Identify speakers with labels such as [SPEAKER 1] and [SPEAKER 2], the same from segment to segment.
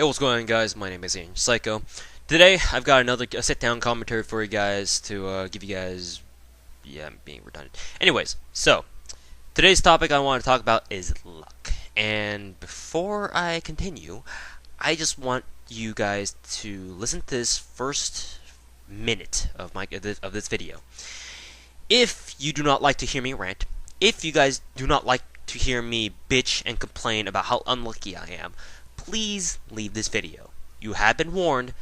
[SPEAKER 1] Hey, what's going on, guys? My name is Ian Psycho. Today, I've got another sit-down commentary for you guys to give you guys. Yeah, I'm being redundant. Anyways, so today's topic I want to talk about is luck. And before I continue, I just want you guys to listen to this first minute of this video. If you do not like to hear me rant, if you guys do not like to hear me bitch and complain about how unlucky I am, please leave this video. You have been warned.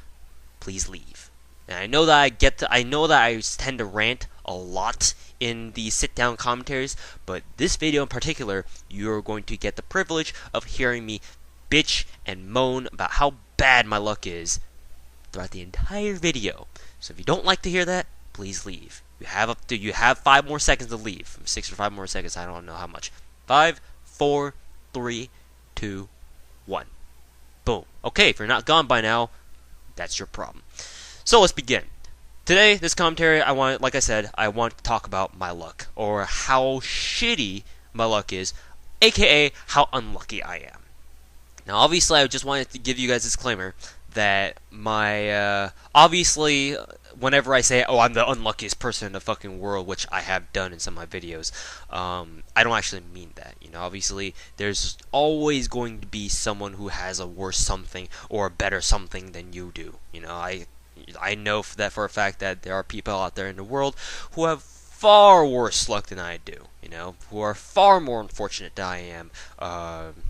[SPEAKER 1] Please leave. And I know that I tend to rant a lot in the sit-down commentaries, but this video in particular, you're going to get the privilege of hearing me bitch and moan about how bad my luck is throughout the entire video. So if you don't like to hear that, please leave. You have 5 more seconds to leave. 6 or 5 more seconds. I don't know how much. 5, 4, 3, 2, 1. Boom. Okay, if you're not gone by now, that's your problem. So let's begin. Today, this commentary, like I said, I want to talk about my luck, or how shitty my luck is, aka how unlucky I am. Now, obviously, I just wanted to give you guys a disclaimer that obviously, whenever I say, oh, I'm the unluckiest person in the fucking world, which I have done in some of my videos, I don't actually mean that. You know, obviously, there's always going to be someone who has a worse something or a better something than you do. You know, I know for a fact that there are people out there in the world who have far worse luck than I do, you know, who are far more unfortunate than I am,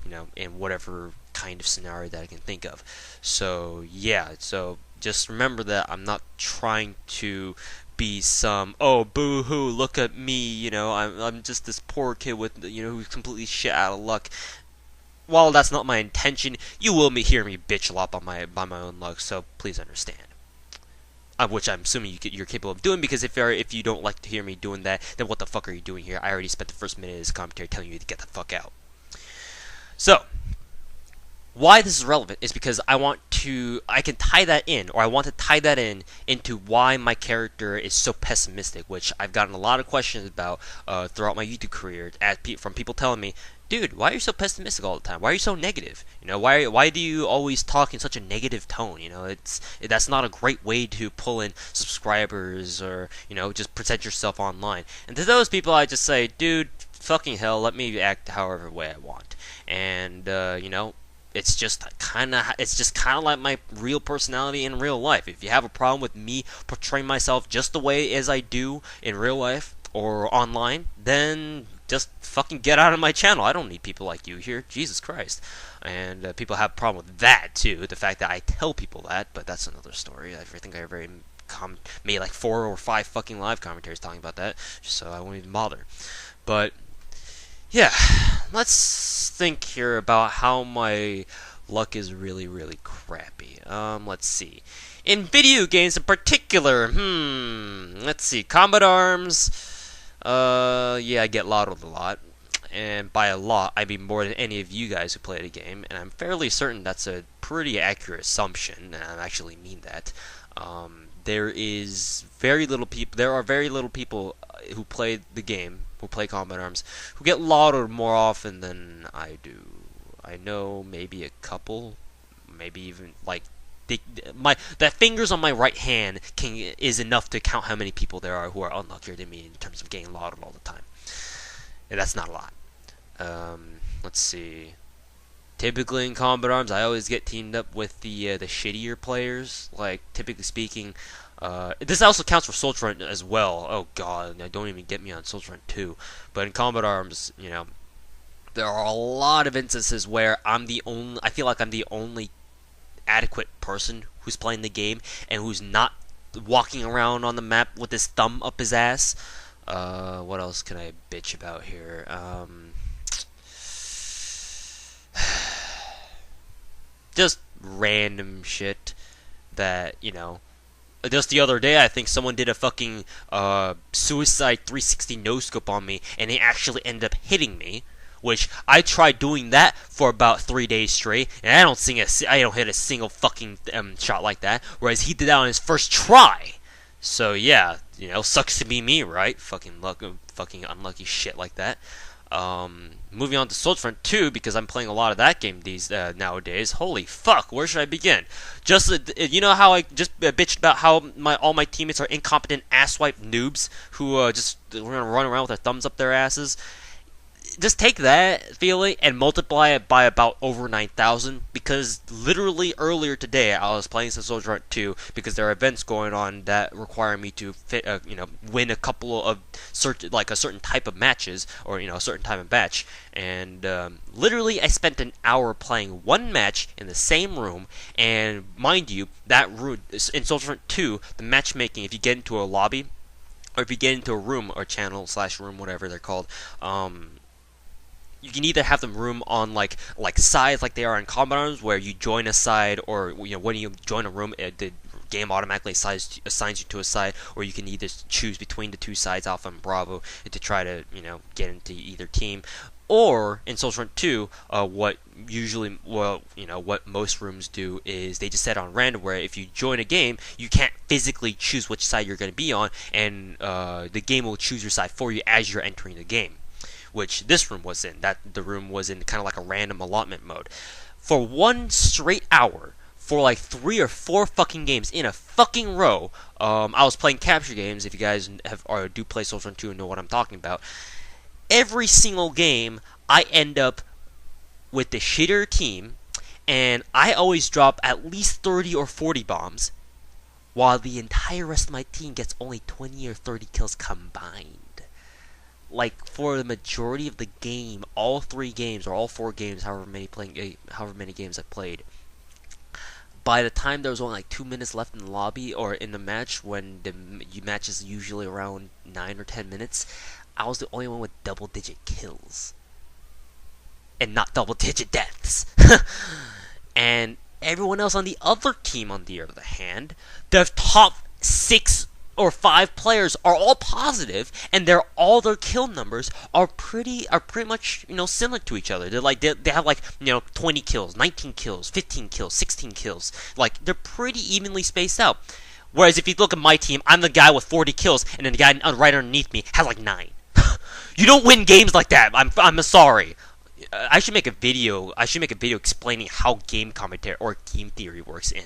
[SPEAKER 1] you know, in whatever kind of scenario that I can think of. So, yeah, so just remember that I'm not trying to be some, oh, boo-hoo, look at me, you know, I'm just this poor kid with, you know, who's completely shit out of luck. While that's not my intention, you will hear me bitch a lot by my own luck, so please understand. Which I'm assuming you're capable of doing, because if you don't like to hear me doing that, then what the fuck are you doing here? I already spent the first minute of this commentary telling you to get the fuck out. So, why this is relevant is because I want to tie that in into why my character is so pessimistic, which I've gotten a lot of questions about throughout my YouTube career from people telling me, dude, why are you so pessimistic all the time? Why are you so negative? You know, why do you always talk in such a negative tone? You know, that's not a great way to pull in subscribers, or, you know, just present yourself online. And to those people, I just say, dude, fucking hell, let me act however way I want. And you know, it's just kind of like my real personality in real life. If you have a problem with me portraying myself just the way as I do in real life or online, then just fucking get out of my channel. I don't need people like you here. Jesus Christ. And people have a problem with that too, the fact that I tell people that, but that's another story. I think I made like 4 or 5 fucking live commentaries talking about that, just so I won't even bother. But yeah, let's think here about how my luck is really, really crappy. Let's see. In video games in particular, let's see. Combat Arms, yeah, I get lottoed a lot. And by a lot, I mean more than any of you guys who play the game. And I'm fairly certain that's a pretty accurate assumption, and I actually mean that. There are very little people who play the game, who play Combat Arms, who get lottoed more often than I do. I know maybe a couple, maybe even like the fingers on my right hand is enough to count how many people there are who are unluckier than me in terms of getting lottoed all the time. And that's not a lot. Let's see. Typically in Combat Arms, I always get teamed up with the shittier players. Like, typically speaking, this also counts for Soldier Run as well. Oh god, don't even get me on Soldier Run 2. But in Combat Arms, you know, there are a lot of instances where I feel like I'm the only adequate person who's playing the game and who's not walking around on the map with his thumb up his ass. What else can I bitch about here? Just random shit that, you know. Just the other day, I think someone did a fucking suicide 360 no-scope on me, and they actually ended up hitting me. Which I tried doing that for about 3 days straight, and I don't hit a single fucking shot like that. Whereas he did that on his first try. So yeah, you know, sucks to be me, right? Fucking unlucky shit like that. Moving on to Soldier Front 2, because I'm playing a lot of that game these nowadays. Holy fuck, where should I begin? Just you know how I just bitched about how all my teammates are incompetent asswipe noobs who just we're gonna run around with their thumbs up their asses. Just take that feeling and multiply it by about over 9,000, because literally earlier today I was playing some Soldier Hunt 2 because there are events going on that require me to win a couple of a certain type of matches, or a certain type of match, and literally I spent an hour playing one match in the same room. And mind you, that room in Soldier Hunt 2, the matchmaking, if you get into a lobby or if you get into a room or channel / room, whatever they're called, you can either have them room on like sides like they are in Combat Arms, where you join a side, or when you join a room, the game automatically assigns you to a side, or you can either choose between the two sides, Alpha and Bravo, to try to get into either team. Or in Soldier Hunt 2, what most rooms do is they just set on random, where if you join a game, you can't physically choose which side you're going to be on, and the game will choose your side for you as you're entering the game. Which this room was in. The room was in kind of like a random allotment mode. For one straight hour, for like 3 or 4 fucking games in a fucking row, I was playing capture games. If you guys do play Soldier 2 and know what I'm talking about, every single game I end up with the shittier team, and I always drop at least 30 or 40 bombs, while the entire rest of my team gets only 20 or 30 kills combined. Like, for the majority of the game, all 3 games or all 4 games, however many games I played, by the time there was only like 2 minutes left in the lobby or in the match, when the match is usually around 9 or 10 minutes, I was the only one with double-digit kills and not double-digit deaths. And everyone else on the other team, on the other hand, the top 6 or 5 players are all positive, and all their kill numbers are pretty much similar to each other. They have 20 kills, 19 kills, 15 kills, 16 kills. Like, they're pretty evenly spaced out. Whereas if you look at my team, I'm the guy with 40 kills, and then the guy right underneath me has like 9. You don't win games like that. I'm sorry. I should make a video. Explaining how game commentary or game theory works in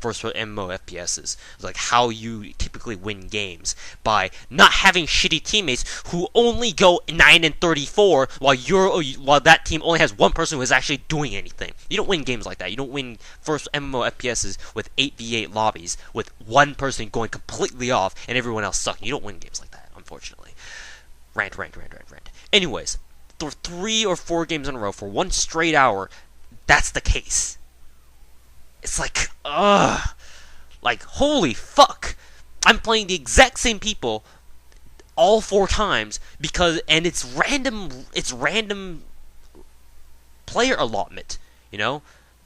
[SPEAKER 1] first-person MMO FPSs. Like how you typically win games by not having shitty teammates who only go 9 and 34, while that team only has one person who is actually doing anything. You don't win games like that. You don't win first MMO FPSs with 8v8 lobbies with one person going completely off and everyone else sucking. You don't win games like that, unfortunately. Rant. Anyways, for 3 or 4 games in a row for one straight hour, that's the case. It's like, like, holy fuck. I'm playing the exact same people all 4 times and it's random player allotment,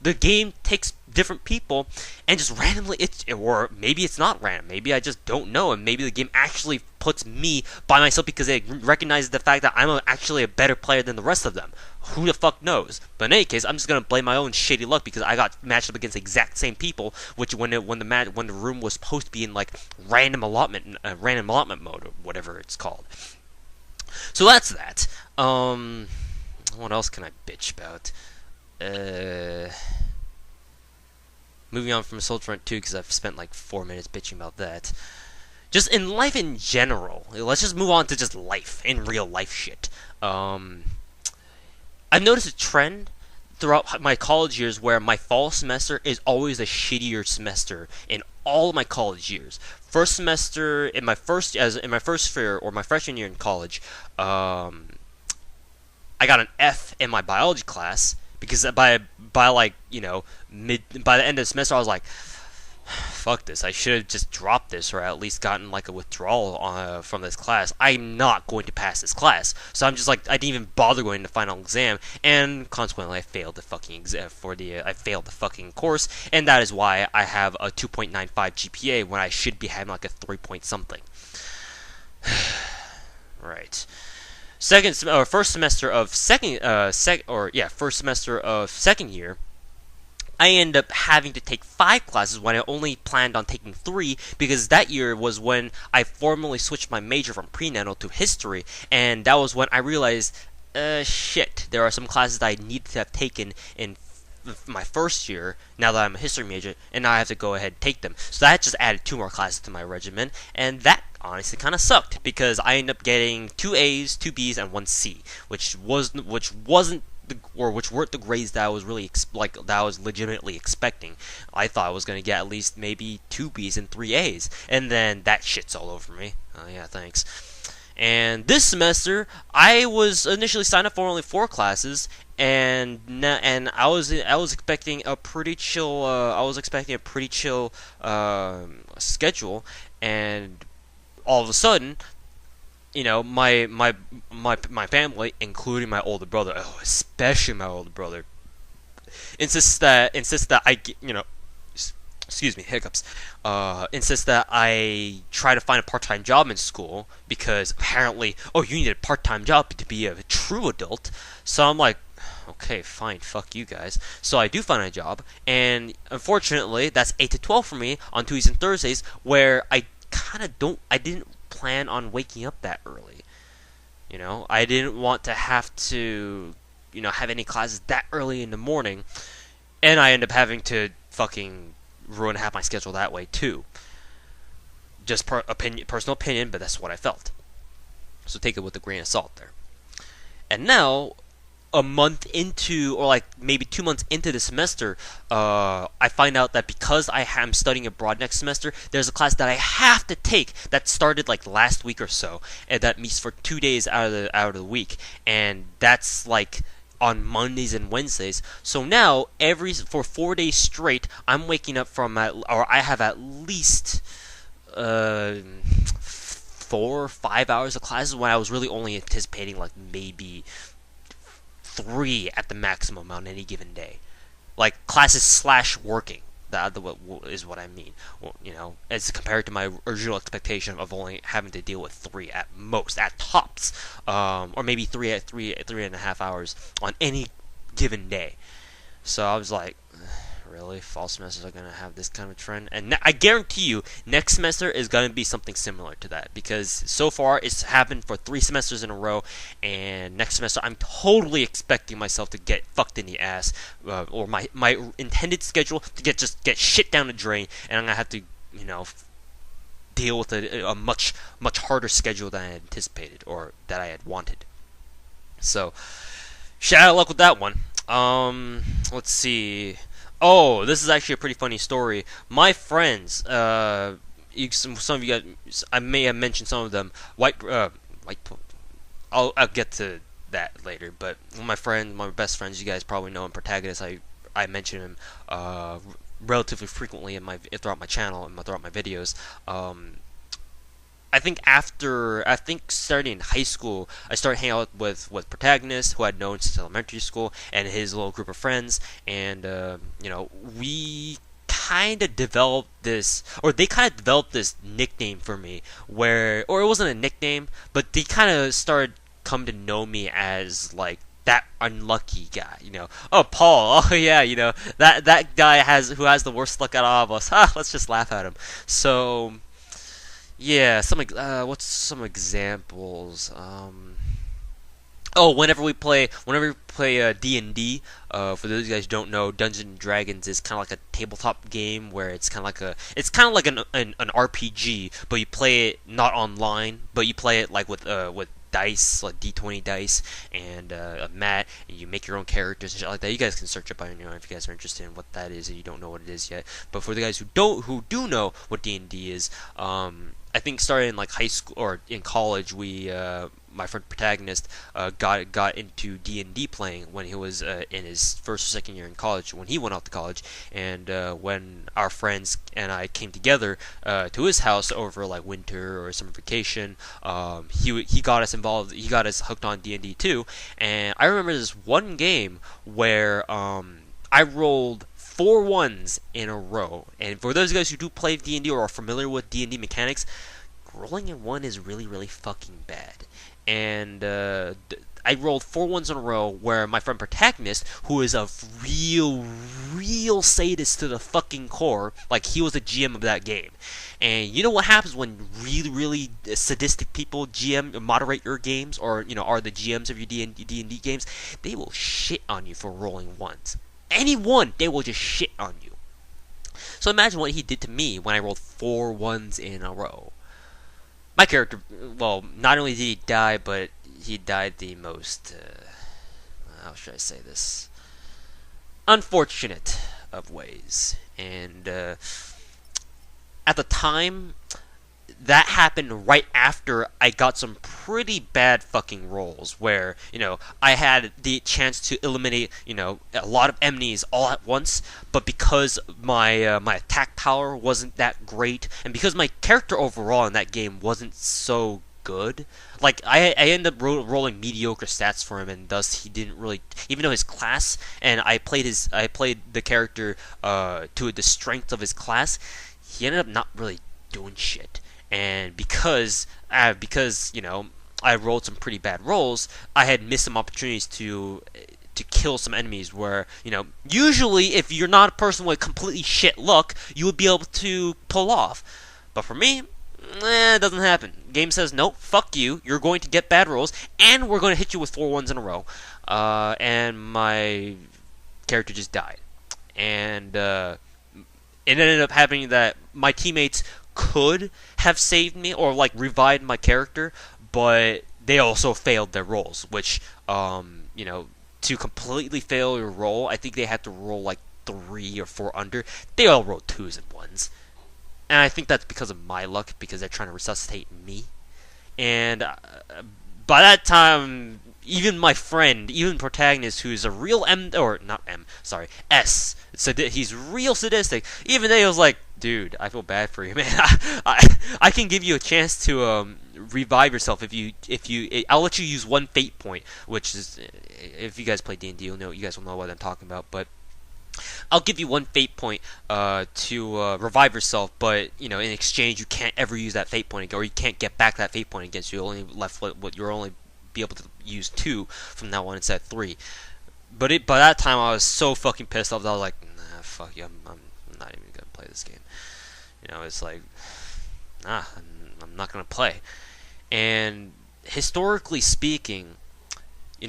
[SPEAKER 1] The game takes different people and just randomly, or maybe it's not random, maybe I just don't know, and maybe the game actually puts me by myself because it recognizes the fact that I'm actually a better player than the rest of them. Who the fuck knows? But in any case, I'm just gonna blame my own shitty luck because I got matched up against the exact same people, which when the room was supposed to be in like random allotment mode or whatever it's called. So that's that. What else can I bitch about? Moving on from Soldier Front 2, because I've spent like 4 minutes bitching about that. Just in life in general, let's just move on to just life, in real life shit. I've noticed a trend throughout my college years where my fall semester is always a shittier semester in all of my college years. First semester, in my first year, or my freshman year in college, I got an F in my biology class. Because by the end of the semester, I was like, fuck this, I should have just dropped this, or at least gotten like a withdrawal from this class. I'm not going to pass this class. So I'm just like, I didn't even bother going to the final exam, and consequently I failed the fucking I failed the fucking course, and that is why I have a 2.95 GPA when I should be having like a 3 point something. Right. First semester of second year, I end up having to take 5 classes when I only planned on taking 3, because that year was when I formally switched my major from prenatal to history, and that was when I realized shit, there are some classes that I need to have taken in my first year, now that I'm a history major, and now I have to go ahead and take them. So that just added 2 more classes to my regimen, and that honestly kind of sucked, because I ended up getting 2 A's, 2 B's, and 1 C, which wasn't which weren't the grades that I was really that I was legitimately expecting. I thought I was gonna get at least maybe 2 B's and 3 A's, and then that shit's all over me. Yeah, thanks. And this semester, I was initially signed up for only 4 classes, and I was expecting a pretty chill. Schedule, and all of a sudden, my family, including my older brother, especially my older brother, insists that I excuse me, hiccups, insists that I try to find a part-time job in school, because apparently, you need a part-time job to be a true adult. So I'm like, okay, fine, fuck you guys. So I do find a job, and unfortunately, that's 8 to 12 for me on Tuesdays and Thursdays, where I didn't plan on waking up that early. I didn't want to have to, have any classes that early in the morning, and I end up having to fucking ruin half my schedule that way too. Just personal opinion, but that's what I felt. So take it with a grain of salt there. And now, a month into, or like maybe 2 months into the semester, I find out that because I am studying abroad next semester, there's a class that I have to take that started like last week or so, and that meets for 2 days out of the week, and that's like on Mondays and Wednesdays. So now for 4 days straight, I'm waking up I have at least 4 or 5 hours of classes, when I was really only anticipating like maybe 3 at the maximum on any given day. Like classes slash working. That is what I mean. Well, as compared to my original expectation of only having to deal with 3 at most, at tops, or maybe 3.5 hours on any given day. So I was like, really, fall semesters are going to have this kind of trend? And I guarantee you, next semester is going to be something similar to that, because so far it's happened for 3 semesters in a row, and next semester I'm totally expecting myself to get fucked in the ass, or my intended schedule to get shit down the drain, and I'm going to have to, deal with a much harder schedule than I had anticipated, or that I had wanted. So, shout out luck with that one. Let's see. Oh, this is actually a pretty funny story. My friends, some of you guys, I may have mentioned some of them. I'll get to that later. But my best friends, you guys probably know him, Protagonist. I mention him relatively frequently throughout my channel and throughout my videos. I think starting in high school, I started hanging out with Protagonist, who I'd known since elementary school, and his little group of friends, and we kind of developed this, or they kind of developed this nickname for me, or it wasn't a nickname, but they kind of started come to know me as like that unlucky guy, Oh, Paul. Oh yeah, that guy who has the worst luck out of all of us. Let's just laugh at him. So. Yeah, what's some examples? Whenever we play D&D, for those of you guys who don't know, Dungeons and Dragons is kind of like a tabletop game where it's kind of like an RPG, but you play it not online, but you play it like with dice, like D20 dice, and a mat, and you make your own characters and shit like that. You guys can search up on your own if you guys are interested in what that is and you don't know what it is yet. But for the guys who do know what D&D is, I think starting in like high school or in college, my friend Protagonist got into D&D playing when he was in his first or second year in college, when he went off to college, and when our friends and I came together to his house over like winter or summer vacation, he got us involved, he got us hooked on D&D too, and I remember this one game where I rolled 4 ones in a row, and for those guys who do play D&D or are familiar with D&D mechanics, rolling in 1 is really, really fucking bad. And I rolled 4 ones in a row where my friend Protagonist, who is a real real sadist to the fucking core, like he was the GM of that game. And you know what happens when really, really sadistic people GM moderate your games, or are the GMs of your D&D games? They will shit on you for rolling ones. Any one, they will just shit on you. So imagine what he did to me when I rolled 4 ones in a row. My character, well, not only did he die, but he died the most, how should I say this, unfortunate of ways. And at the time, that happened right after I got some pretty bad fucking rolls where, I had the chance to eliminate, a lot of enemies all at once, but because my my attack power wasn't that great, and because my character overall in that game wasn't so good, like I ended up rolling mediocre stats for him, and thus he didn't really, even though his class, and I played the character to the strength of his class, he ended up not really doing shit. And because I rolled some pretty bad rolls, I had missed some opportunities to kill some enemies where, usually if you're not a person with completely shit luck, you would be able to pull off. But for me, it doesn't happen. Game says, nope, fuck you, you're going to get bad rolls, and we're going to hit you with 4 ones in a row. And my character just died. And it ended up happening that my teammates could have saved me or like revived my character, but they also failed their rolls, which to completely fail your roll, I think they had to roll like 3 or 4 under. They all rolled 2s and 1s, and I think that's because of my luck, because they're trying to resuscitate me. And by that time, even my friend, even protagonist, who's a real S, so he's real sadistic, even they was like, dude, I feel bad for you, man. I can give you a chance to revive yourself I'll let you use 1 fate point, which is, if you guys play D&D, you guys will know what I'm talking about, but I'll give you 1 fate point to revive yourself, but in exchange you can't ever use that fate point again, or you can't get back that fate point again, so you're only left with you're only be able to use 2 from now on instead of 3. But by that time I was so fucking pissed off that I was like, nah, fuck you, I'm not even gonna play this game. It's like, nah, I'm not gonna play. And historically speaking,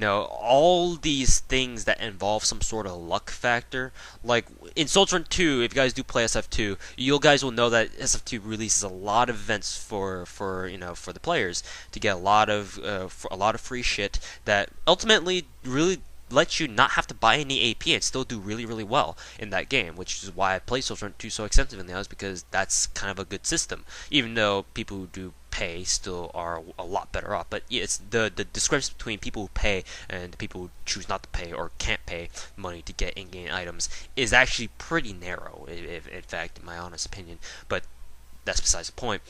[SPEAKER 1] all these things that involve some sort of luck factor, like in Soldier 2, if you guys do play SF2, you guys will know that SF2 releases a lot of events for the players to get a lot of free shit that ultimately really lets you not have to buy any AP and still do really, really well in that game, which is why I play Soldier 2 so extensively now, is because that's kind of a good system, even though people who do pay still are a lot better off. But yeah, it's the discrepancy between people who pay and the people who choose not to pay or can't pay money to get in-game items is actually pretty narrow, in fact, in my honest opinion. But that's besides the point.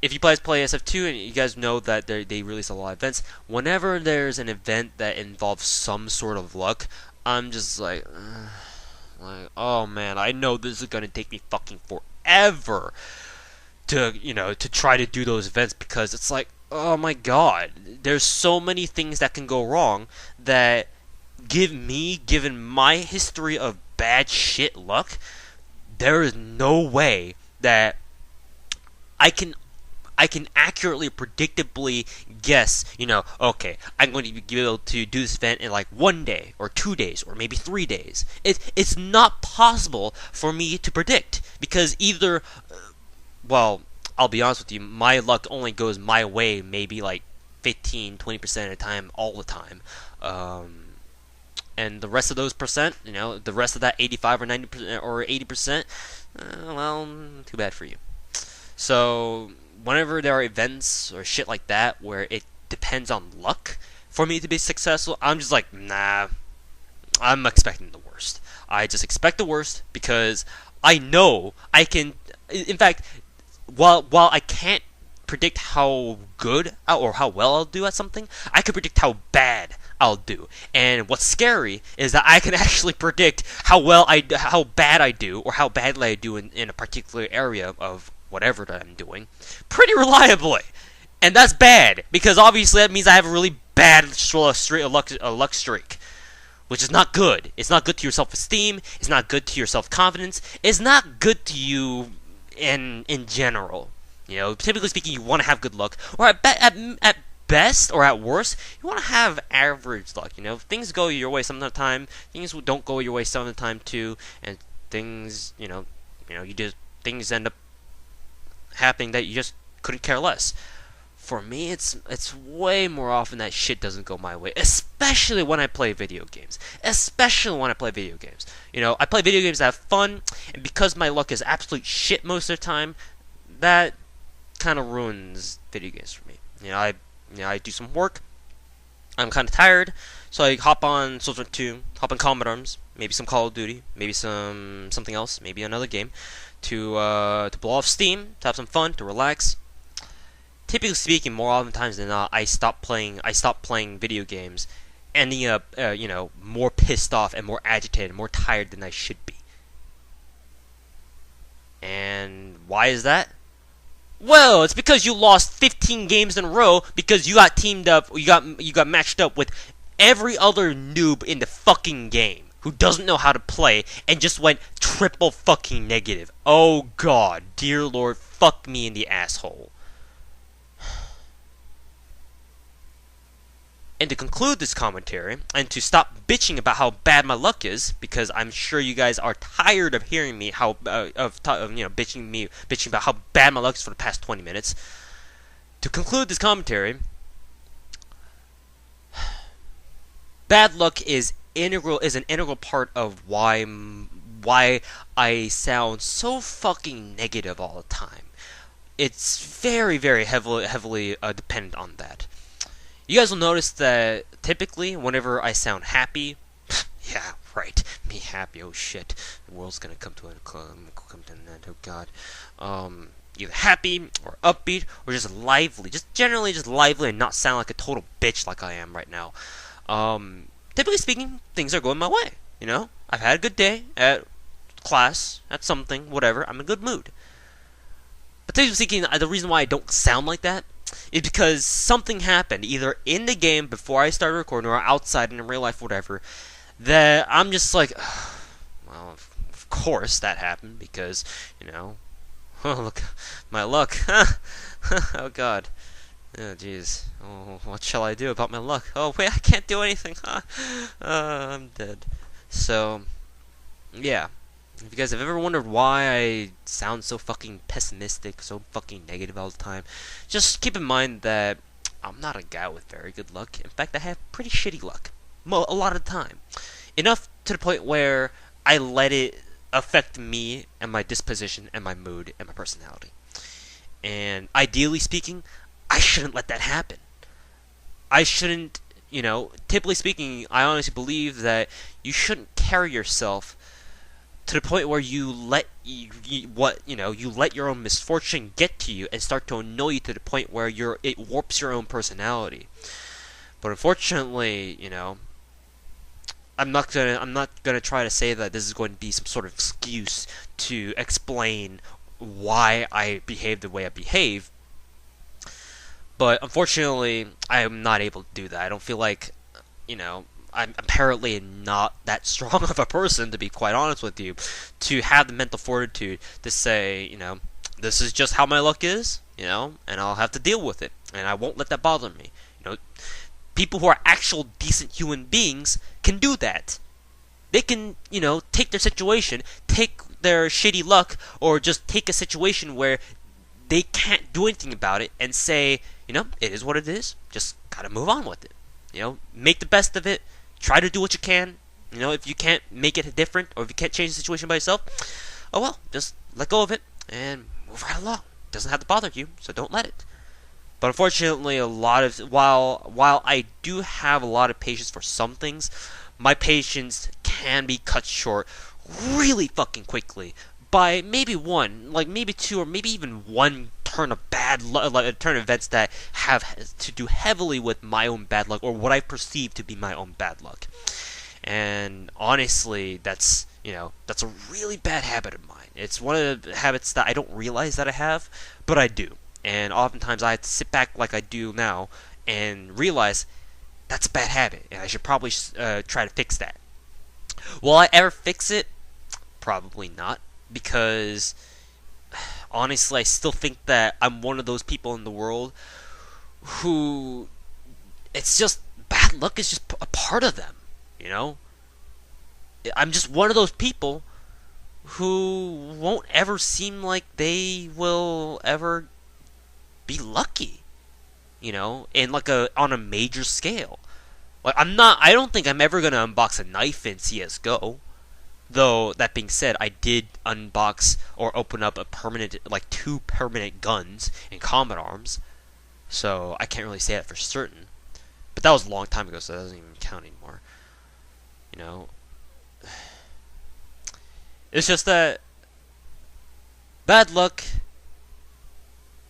[SPEAKER 1] If you guys play SF2 and you guys know that they release a lot of events, whenever there's an event that involves some sort of luck, I'm just like, oh man, I know this is gonna take me fucking forever to try to do those events, because it's like, oh my god, there's so many things that can go wrong that given my history of bad shit luck, there is no way that I can accurately, predictably guess, okay, I'm going to be able to do this event in like 1 day, or 2 days, or maybe 3 days. It's not possible for me to predict, because either, well, I'll be honest with you, my luck only goes my way maybe like 15-20% of the time, all the time. And the rest of those percent, the rest of that 85 or 90% or 80%, well, too bad for you. So whenever there are events or shit like that where it depends on luck for me to be successful, I'm just like, nah, I'm expecting the worst. I just expect the worst because I know I can. In fact, while I can't predict how good or how well I'll do at something, I can predict how bad I'll do. And what's scary is that I can actually predict how bad I do, or how badly I do in a particular area of whatever that I'm doing, pretty reliably. And that's bad, because obviously that means I have a really bad luck streak. which is not good. It's not good to your self-esteem. It's not good to your self-confidence. It's not good to you in general. You know, typically speaking, you want to have good luck, or at best or at worst, you want to have average luck. You know, things go your way some of the time, things don't go your way some of the time too, and things, you just things end up happening that you just couldn't care less. For me, it's way more often that shit doesn't go my way, especially when I play video games. Especially when I play video games. You know, I play video games to have fun, and because my luck is absolute shit most of the time, that kind of ruins video games for me. I do some work. I'm kind of tired, so I hop on Social 2, hop on Combat Arms, maybe some Call of Duty, maybe something else, maybe another game, to blow off steam, to have some fun, to relax. Typically speaking, more often times than not, I stop playing video games, ending up, more pissed off and more agitated, more tired than I should be. And why is that? Well, it's because you lost 15 games in a row because you got teamed up, you got matched up with every other noob in the fucking game who doesn't know how to play and just went triple fucking negative. Oh god, dear lord, fuck me in the asshole. And to conclude this commentary, and to stop bitching about how bad my luck is, because I'm sure you guys are tired of hearing me bitching about how bad my luck is for the past 20 minutes. To conclude this commentary, bad luck is an integral part of why I sound so fucking negative all the time. It's very, very heavily dependent on that. You guys will notice that typically, whenever I sound happy, yeah, right, me happy, oh shit, the world's gonna come to an end, oh god, either happy, or upbeat, or just lively, generally just lively and not sound like a total bitch like I am right now. Typically speaking, things are going my way, you know? I've had a good day at class, at something, whatever, I'm in a good mood. But typically speaking, the reason why I don't sound like that is because something happened, either in the game before I started recording or outside in real life, whatever, that I'm just like, well, of course that happened because, oh, look, my luck, oh god, oh jeez, oh, what shall I do about my luck? Oh wait, I can't do anything, I'm dead. So, yeah. If you guys have ever wondered why I sound so fucking pessimistic, so fucking negative all the time, just keep in mind that I'm not a guy with very good luck. In fact, I have pretty shitty luck. A lot of the time. Enough to the point where I let it affect me and my disposition and my mood and my personality. And ideally speaking, I shouldn't let that happen. I shouldn't, typically speaking, I honestly believe that you shouldn't carry yourself to the point where you let you let your own misfortune get to you and start to annoy you to the point where it warps your own personality. But unfortunately, I'm not gonna try to say that this is going to be some sort of excuse to explain why I behave the way I behave. But unfortunately, I am not able to do that. I don't feel like, I'm apparently not that strong of a person, to be quite honest with you, to have the mental fortitude to say, this is just how my luck is, and I'll have to deal with it, and I won't let that bother me. People who are actual decent human beings can do that. They can, take their situation, take their shitty luck, or just take a situation where they can't do anything about it and say, it is what it is, just gotta move on with it. Make the best of it. Try to do what you can. If you can't make it different, or if you can't change the situation by yourself, oh well, just let go of it and move right along. It doesn't have to bother you, so don't let it. But unfortunately, while I do have a lot of patience for some things, my patience can be cut short really fucking quickly by maybe one, maybe two, or maybe even one turn of bad luck, a turn of events that have to do heavily with my own bad luck, or what I perceive to be my own bad luck. And honestly, that's a really bad habit of mine. It's one of the habits that I don't realize that I have, but I do. And oftentimes I have to sit back like I do now and realize, That's a bad habit, and I should probably try to fix that. Will I ever fix it? Probably not, because honestly, I still think that I'm one of those people in the world who it's just bad luck is just a part of them, you know? I'm just one of those people who won't ever seem like they will ever be lucky, you know, in like a on a major scale. Like I don't think I'm ever gonna unbox a knife in CS:GO. Though that being said, I did unbox or open up a permanent, like 2 permanent guns in combat arms. So I can't really say that for certain. But that was a long time ago, so that doesn't even count anymore. You know, it's just that bad luck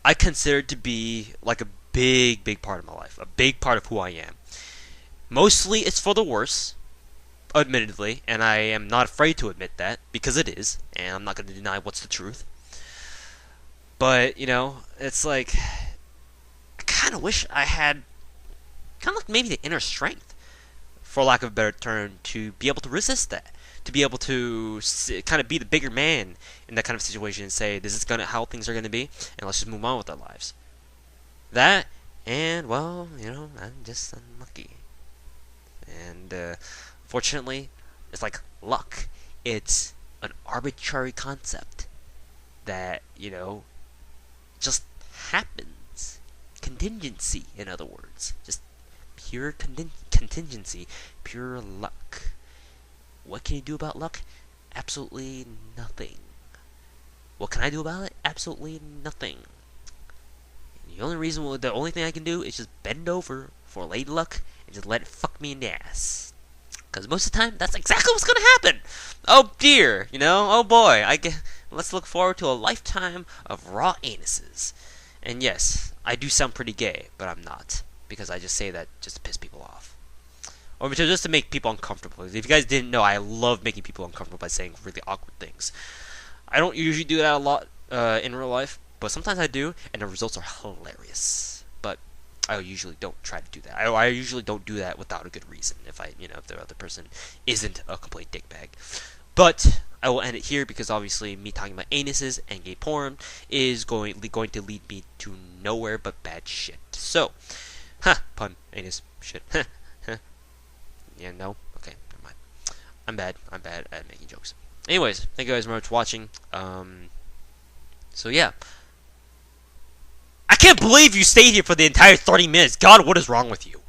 [SPEAKER 1] I consider to be like a big, big part of my life, a big part of who I am. Mostly it's for the worse, admittedly, and I am not afraid to admit that, because it is, and I'm not going to deny what's the truth. But, you know, it's like, I kind of wish I had, kind of like maybe the inner strength, for lack of a better term, to be able to resist that. To be able to kind of be the bigger man in that kind of situation and say, this is how things are going to be, and let's just move on with our lives. That, and, well, you know, I'm just unlucky. And, fortunately, it's like luck. It's an arbitrary concept that, you know, just happens. Contingency, in other words. Just pure contingency, pure luck. What can you do about luck? Absolutely nothing. What can I do about it? Absolutely nothing. The only thing I can do is just bend over for lady luck and just let it fuck me in the ass. Because most of the time, that's exactly what's going to happen. Oh dear, you know, oh boy. Let's look forward to a lifetime of raw anuses. And yes, I do sound pretty gay, but I'm not. Because I just say that just to piss people off. Or just to make people uncomfortable. If you guys didn't know, I love making people uncomfortable by saying really awkward things. I don't usually do that a lot in real life, but sometimes I do, and the results are hilarious. But I usually don't try to do that. I usually don't do that without a good reason. If if the other person isn't a complete dickbag. But I will end it here because obviously me talking about anuses and gay porn is going to lead me to nowhere but bad shit. So, pun, anus, shit, yeah, no, okay, never mind. I'm bad at making jokes. Anyways, thank you guys very much for watching. So yeah. I can't believe you stayed here for the entire 30 minutes. God, what is wrong with you?